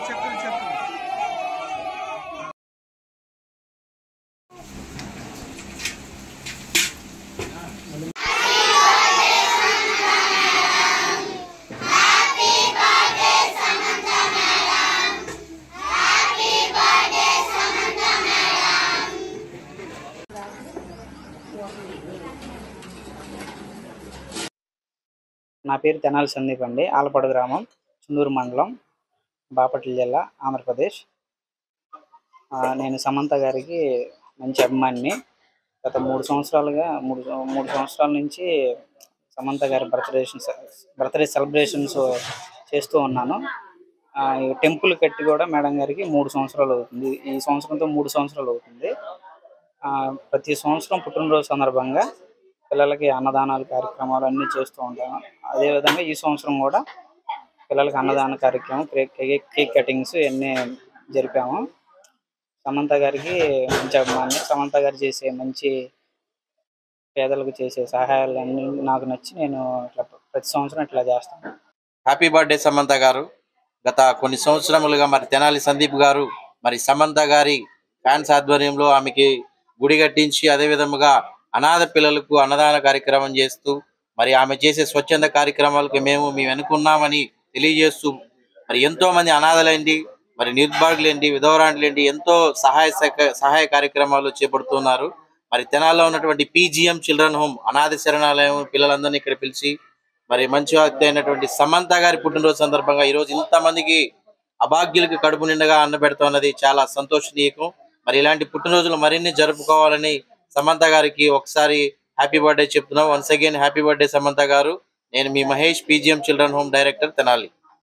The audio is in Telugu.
నా పేరు తెనాలి సందీప్ అండి. ఆలపాడు గ్రామం, చుండూరు మండలం, బాపట్ల జిల్లా, ఆంధ్రప్రదేశ్. నేను సమంత గారికి మంచి అభిమానిని. గత 3 సంవత్సరాలుగా 3 సంవత్సరాల నుంచి సమంత గారి బర్త్డే సెలబ్రేషన్స్ చేస్తూ ఉన్నాను. ఈ టెంపుల్ కట్టి కూడా మేడం గారికి 3 సంవత్సరాలు అవుతుంది. ఈ సంవత్సరంతో 3 సంవత్సరాలు అవుతుంది. ప్రతి సంవత్సరం పుట్టినరోజు సందర్భంగా పిల్లలకి అన్నదానాలు కార్యక్రమాలు అన్నీ చేస్తూ ఉంటాను. అదేవిధంగా ఈ సంవత్సరం కూడా పిల్లలకి అన్నదాన కార్యక్రమం, కేక్ కటింగ్స్ ఇవన్నీ జరిపాము. సమంత గారికి మంచి అభిమాని. సమంత గారు చేసే మంచి పేదలకు చేసే సహాయాలన్నీ నాకు నచ్చి నేను ఇట్లా ప్రతి సంవత్సరం ఇట్లా చేస్తాను. హ్యాపీ బర్త్డే సమంత గారు. గత కొన్ని సంవత్సరములుగా మరి తెనాలి సందీప్ గారు మరి సమంత గారి ఫ్యాన్స్ ఆధ్వర్యంలో ఆమెకి గుడి కట్టించి అదే విధముగా అనాథ పిల్లలకు అన్నదాన కార్యక్రమం చేస్తూ మరి ఆమె చేసే స్వచ్ఛంద కార్యక్రమాలకు మేము వెనుకున్నామని తెలియజేస్తూ మరి ఎంతో మంది అనాథలేంటి, మరి నిర్భాగ్యులేంటి, విధవరాండ్లేంటి ఎంతో సహాయ కార్యక్రమాలు చేపడుతున్నారు. మరి తెనాల్లో ఉన్నటువంటి PGM చిల్డ్రన్ హోమ్ అనాథ శరణాలయం పిల్లలందరినీ ఇక్కడ పిలిచి మరి మంచి వ్యక్తి అయినటువంటి సమంత గారి పుట్టినరోజు సందర్భంగా ఈరోజు ఇంతమందికి అభాగ్యులకు కడుపు నిండగా అన్న పెడుతున్నది చాలా సంతోషనీయకం. మరి ఇలాంటి పుట్టినరోజులు మరిన్ని జరుపుకోవాలని సమంత గారికి ఒకసారి హ్యాపీ బర్త్డే చెప్తున్నాం. Once again happy birthday Samantha garu. నేను మీ Mahesh, PGM children home director, Tenali.